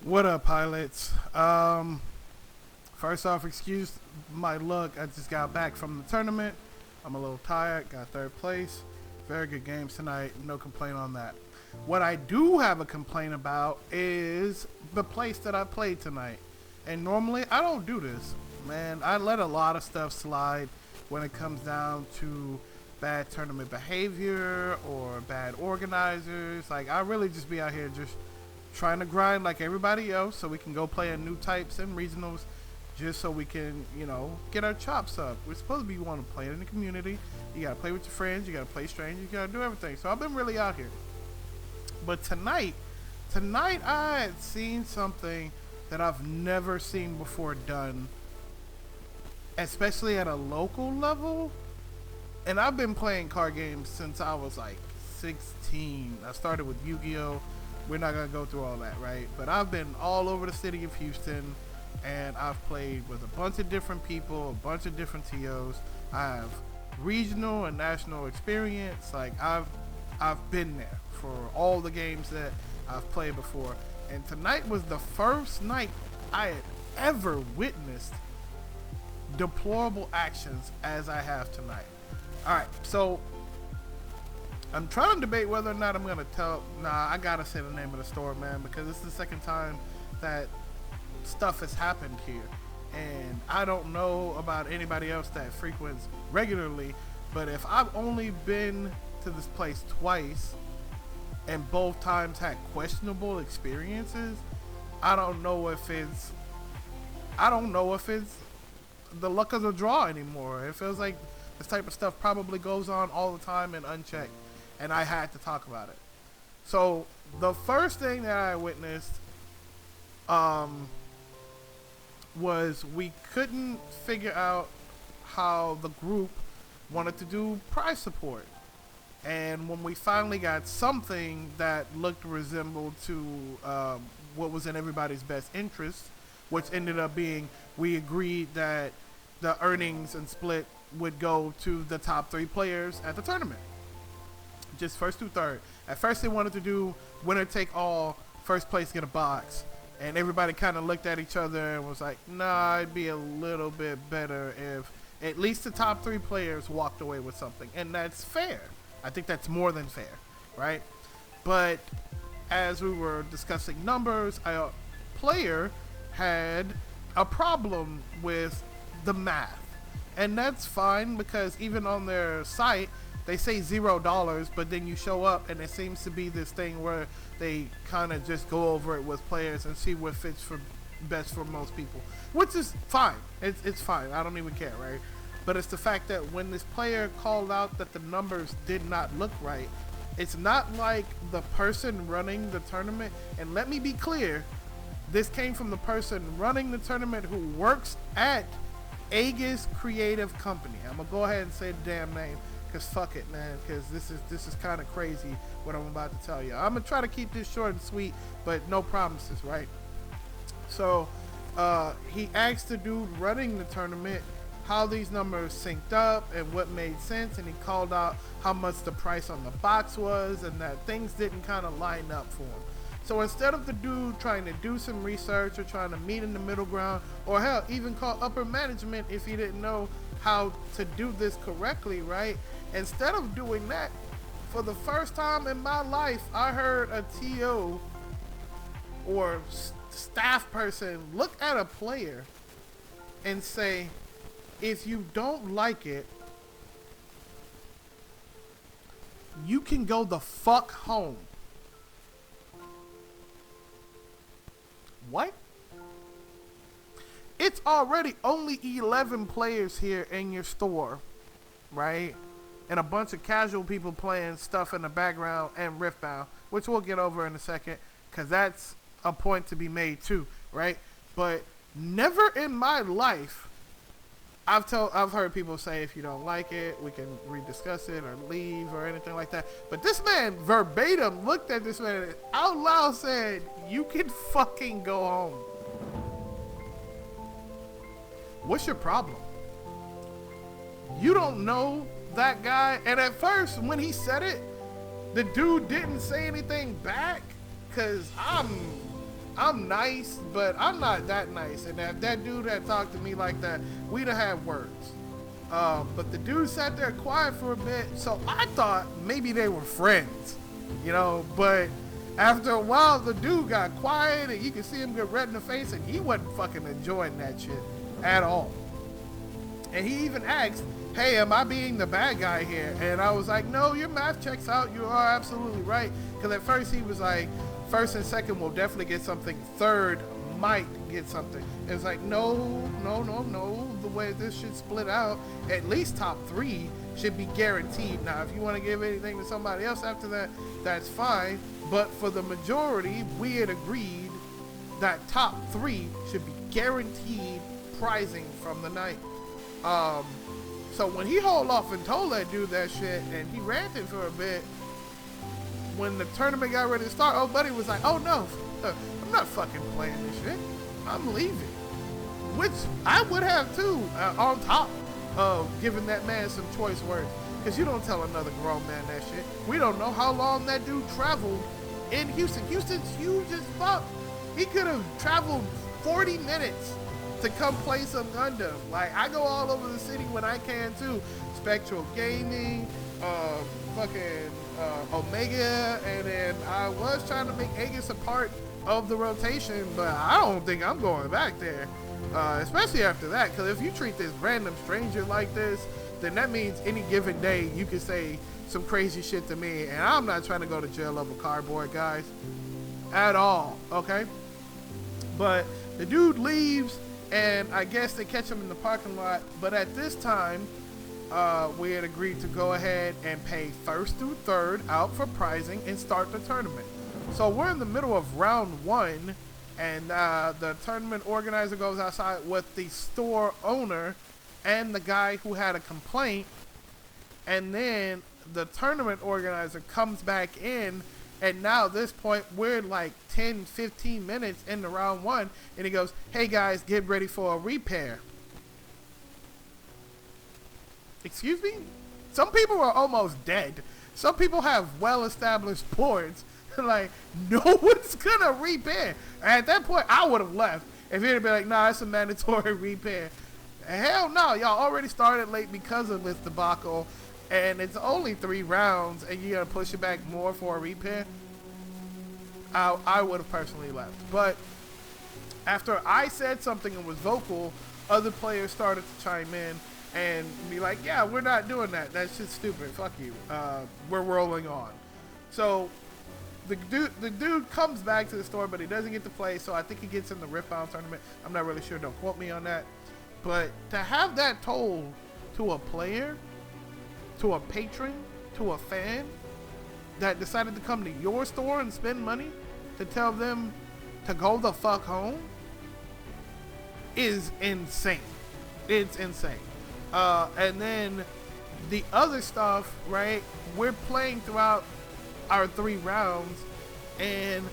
What up, pilots? First off, excuse my look. I just got back from the tournament. I'm a little tired. Got third place. Very good games tonight. No complaint on that. What I do have a complaint about is the place that I played tonight. And normally I don't do this, man. I let a lot of stuff slide when it comes down to bad tournament behavior or bad organizers. Like, I really just be out here just trying to grind like everybody else so we can go play in new types and regionals just so we can, get our chops up. We're supposed to be want to play in the community. You gotta play with your friends, you gotta play strange, you gotta do everything. So I've been really out here. But tonight I had seen something that I've never seen before done, especially at a local level. And I've been playing card games since I was like 16. I started with Yu-Gi-Oh! We're not gonna go through all that, right? But I've been all over the city of Houston, and I've played with a bunch of different people, a bunch of different TOs. I have regional and national experience. Like, I've been there for all the games that I've played before. And tonight was the first night I had ever witnessed deplorable actions as I have tonight. Alright, so I'm trying to debate whether or not I'm gonna tell. Nah, I gotta say the name of the store, man, because this is the second time that stuff has happened here. And I don't know about anybody else that frequents regularly, but if I've only been to this place twice and both times had questionable experiences, I don't know if it's the luck of the draw anymore. It feels like this type of stuff probably goes on all the time and unchecked, and I had to talk about it. So the first thing that I witnessed was we couldn't figure out how the group wanted to do prize support. And when we finally got something that looked resembled to what was in everybody's best interest, which ended up being, we agreed that the earnings and split would go to the top 3 players at the tournament. Just first through third. At first they wanted to do winner take all, first place get a box. And everybody kind of looked at each other and was like, nah, it'd be a little bit better if at least the top 3 players walked away with something. And that's fair. I think that's more than fair, right? But as we were discussing numbers, a player had a problem with the math. And that's fine, because even on their site, they say $0, but then you show up and it seems to be this thing where they kind of just go over it with players and see what fits for best for most people, which is fine. It's fine. I don't even care, right? But it's the fact that when this player called out that the numbers did not look right, it's not like the person running the tournament, and let me be clear, this came from the person running the tournament who works at Aegis Creative Company. I'm gonna go ahead and say the damn name, because fuck it, man, because this is kind of crazy what I'm about to tell you. I'm gonna try to keep this short and sweet, but no promises, right? So he asked the dude running the tournament how these numbers synced up and what made sense, and he called out how much the price on the box was and that things didn't kind of line up for him. So instead of the dude trying to do some research or trying to meet in the middle ground, or hell, even call upper management if he didn't know how to do this correctly, right? Instead of doing that, for the first time in my life, I heard a TO or staff person look at a player and say, if you don't like it, you can go the fuck home. What? It's already only 11 players here in your store, right? And a bunch of casual people playing stuff in the background and Riftbound, which we'll get over in a second, because that's a point to be made too, right? But never in my life, I've heard people say, if you don't like it, we can rediscuss it or leave or anything like that. But this man verbatim looked at this man and out loud said, you can fucking go home. What's your problem? You don't know that guy. And at first, when he said it, the dude didn't say anything back, because I'm nice, but I'm not that nice. And if that dude had talked to me like that, we'd have had words. But the dude sat there quiet for a bit, so I thought maybe they were friends, you know. But after a while, the dude got quiet, and you could see him get red in the face, and he wasn't fucking enjoying that shit at all. And he even asked, "Hey, am I being the bad guy here?" And I was like, "No, your math checks out. You are absolutely right." Because at first he was like, first and second will definitely get something. Third might get something. It's like, no. The way this should split out, at least top 3 should be guaranteed. Now, if you want to give anything to somebody else after that, that's fine. But for the majority, we had agreed that top 3 should be guaranteed prizing from the night. So when he hauled off and told that dude that shit, and he ranted for a bit, when the tournament got ready to start, old buddy was like, "Oh no, I'm not fucking playing this shit. I'm leaving." Which I would have too, on top of giving that man some choice words. Because you don't tell another grown man that shit. We don't know how long that dude traveled in Houston. Houston's huge as fuck. He could have traveled 40 minutes to come play some Gundam. Like, I go all over the city when I can too. Spectral Gaming, Omega, and then I was trying to make Aegis a part of the rotation, but I don't think I'm going back there. Especially after that, because if you treat this random stranger like this, then that means any given day you can say some crazy shit to me, and I'm not trying to go to jail over cardboard, guys, at all, okay? But the dude leaves, and I guess they catch him in the parking lot, but at this time, we had agreed to go ahead and pay first through third out for prizing and start the tournament. So we're in the middle of round 1, and the tournament organizer goes outside with the store owner and the guy who had a complaint, and then the tournament organizer comes back in, and now at this point we're like 10-15 minutes into round 1, and he goes, "Hey guys, get ready for a repair." Excuse me? Some people are almost dead. Some people have well-established boards. Like, no one's gonna repair. At that point, I would have left. If he'd have been like, "Nah, it's a mandatory repair." Hell no, y'all already started late because of this debacle, and it's only 3 rounds, and you're gonna push it back more for a repair. I would have personally left. But after I said something and was vocal, other players started to chime in and be like, "Yeah, we're not doing that. That's just stupid. Fuck you. We're rolling on." So the dude comes back to the store, but he doesn't get to play, so I think he gets in the Riftbound tournament. I'm not really sure. Don't quote me on that. But to have that told to a player, to a patron, to a fan that decided to come to your store and spend money to tell them to go the fuck home is insane. It's insane. And then the other stuff, right? We're playing throughout our 3 rounds, and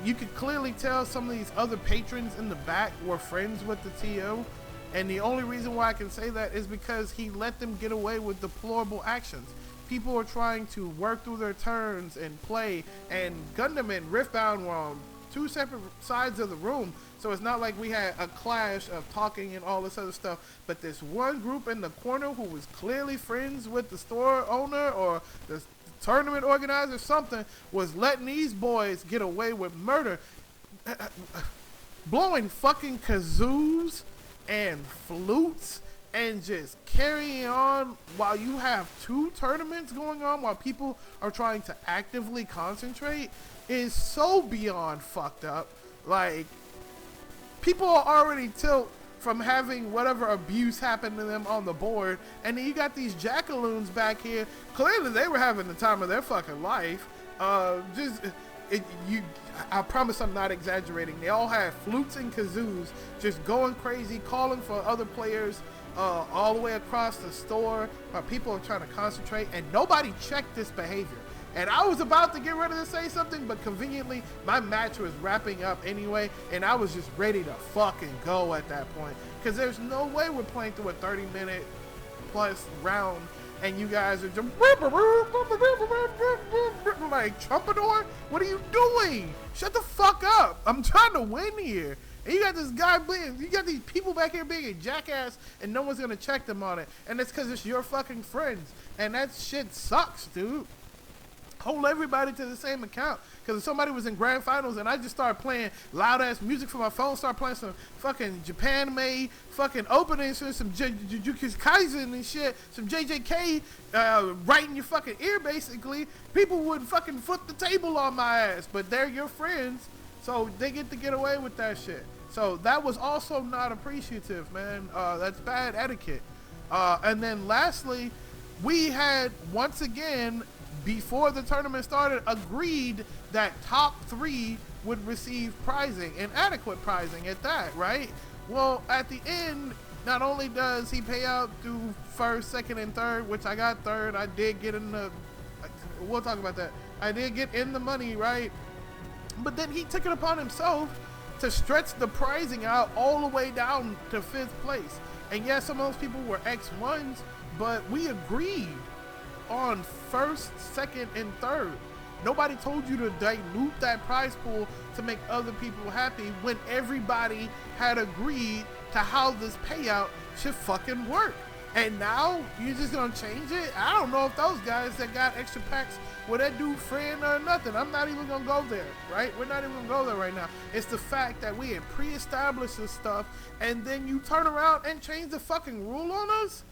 you could clearly tell some of these other patrons in the back were friends with the TO, and the only reason why I can say that is because he let them get away with deplorable actions. People are trying to work through their turns and play, and Gundam and Riftbound were on 2 separate sides of the room, so it's not like we had a clash of talking and all this other stuff. But this one group in the corner who was clearly friends with the store owner or the tournament organizer or something was letting these boys get away with murder, blowing fucking kazoos and flutes and just carrying on while you have 2 tournaments going on while people are trying to actively concentrate is so beyond fucked up. Like, people are already tilt from having whatever abuse happened to them on the board, and then you got these jackaloons back here. Clearly they were having the time of their fucking life. I promise I'm not exaggerating. They all had flutes and kazoos just going crazy, calling for other players all the way across the store while people are trying to concentrate, and nobody checked this behavior. And I was about to get ready to say something, but conveniently, my match was wrapping up anyway, and I was just ready to fucking go at that point. Because there's no way we're playing through a 30-minute plus round, and you guys are just like, Trumpador, what are you doing? Shut the fuck up. I'm trying to win here. And you got this guy being, you got these people back here being a jackass, and no one's gonna check them on it. And it's because it's your fucking friends. And that shit sucks, dude. Hold everybody to the same account. Because if somebody was in grand finals and I just started playing loud ass music from my phone, start playing some fucking Japan made fucking openings, some Jujutsu Kaisen and shit, some JJK right in your fucking ear basically, people would fucking flip the table on my ass. But they're your friends, so they get to get away with that shit. So that was also not appreciative, man. That's bad etiquette. And then lastly, we had once again, before the tournament started, agreed that top 3 would receive prizing, and adequate prizing at that, right? Well, at the end, not only does he pay out through first, second, and third, which I got third, I did get in the, we'll talk about that. I did get in the money, right? But then he took it upon himself to stretch the prizing out all the way down to 5th place. And yes, some of those people were X1s, but we agreed on first, second, and third. Nobody told you to dilute that prize pool to make other people happy when everybody had agreed to how this payout should fucking work. And now you're just gonna change it? I don't know if those guys that got extra packs were that dude friend or nothing. I'm not even gonna go there, right? We're not even gonna go there right now. It's the fact that we had pre-established this stuff and then you turn around and change the fucking rule on us?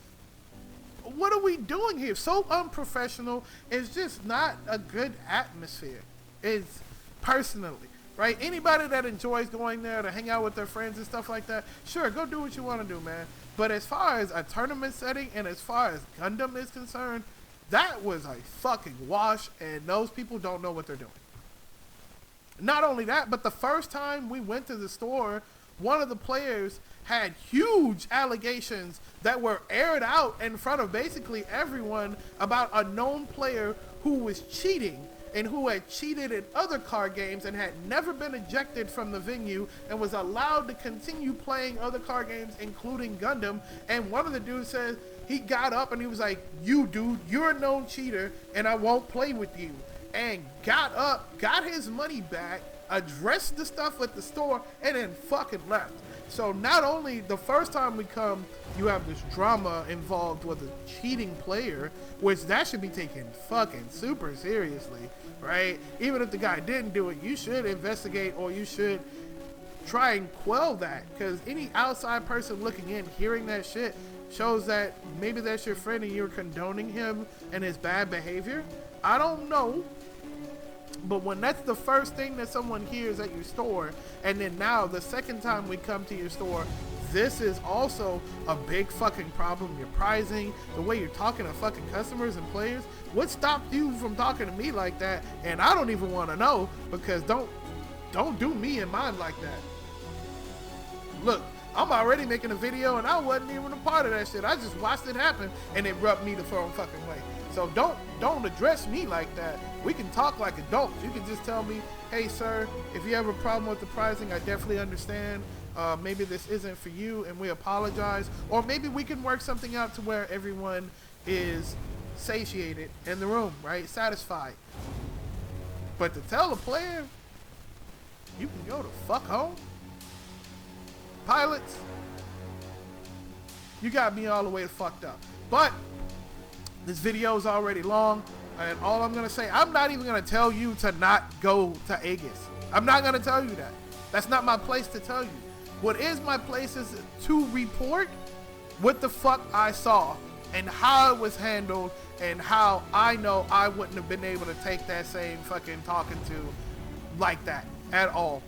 What are we doing here? So unprofessional. It's just not a good atmosphere. It's personally, right? Anybody that enjoys going there to hang out with their friends and stuff like that, sure, go do what you want to do, man. But as far as a tournament setting and as far as Gundam is concerned, that was a fucking wash, and those people don't know what they're doing. Not only that, but the first time we went to the store, one of the players had huge allegations that were aired out in front of basically everyone about a known player who was cheating and who had cheated in other card games and had never been ejected from the venue and was allowed to continue playing other card games, including Gundam. And one of the dudes said he got up and he was like, "You dude, you're a known cheater and I won't play with you." And got up, got his money back, addressed the stuff at the store, and then fucking left. So not only the first time we come, you have this drama involved with a cheating player, which that should be taken fucking super seriously, right? Even if the guy didn't do it, you should investigate or you should try and quell that, because any outside person looking in, hearing that shit, shows that maybe that's your friend and you're condoning him and his bad behavior. I don't know. But when that's the first thing that someone hears at your store, and then now the second time we come to your store, this is also a big fucking problem. Your pricing, the way you're talking to fucking customers and players. What stopped you from talking to me like that? And I don't even want to know, because don't do me and mine like that. Look, I'm already making a video and I wasn't even a part of that shit. I just watched it happen and it rubbed me the wrong fucking way. So don't address me like that. We can talk like adults. You can just tell me, "Hey sir, if you have a problem with the pricing, I definitely understand. Maybe this isn't for you and we apologize." Or maybe we can work something out to where everyone is satiated in the room, right? Satisfied. But to tell a player, you can go to fuck home? Pilots, you got me all the way fucked up. But this video is already long, and all I'm gonna say, I'm not even gonna tell you to not go to Aegis. I'm not gonna tell you that. That's not my place to tell you. What is my place is to report what the fuck I saw and how it was handled and how I know I wouldn't have been able to take that same fucking talking to like that at all.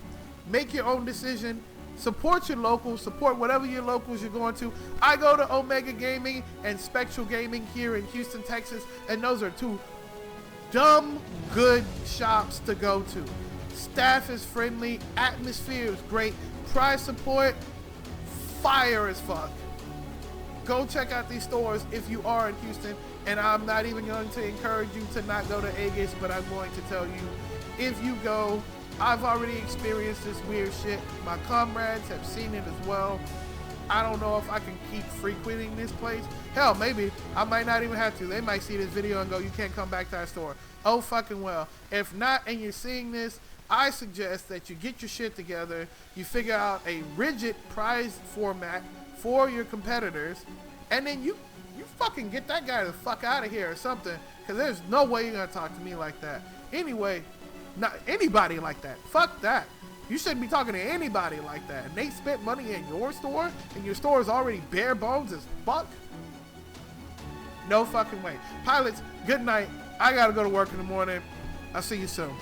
Make your own decision. Support your locals, support whatever your locals you're going to. I go to Omega Gaming and Spectral Gaming here in Houston, Texas, and those are two dumb good shops to go to. Staff is friendly, atmosphere is great, price support, fire as fuck. Go check out these stores if you are in Houston, and I'm not even going to encourage you to not go to Aegis, but I'm going to tell you, if you go, I've already experienced this weird shit. My comrades have seen it as well. I don't know if I can keep frequenting this place. Hell, maybe I might not even have to. They might see this video and go, "You can't come back to our store." Oh, fucking well. If not, and you're seeing this, I suggest that you get your shit together, you figure out a rigid prize format for your competitors, and then you fucking get that guy the fuck out of here or something, because there's no way you're gonna talk to me like that. Anyway, not anybody like that. Fuck that. You shouldn't be talking to anybody like that. And they spent money in your store, and your store is already bare bones as fuck. No fucking way. Pilots, good night. I gotta go to work in the morning. I'll see you soon.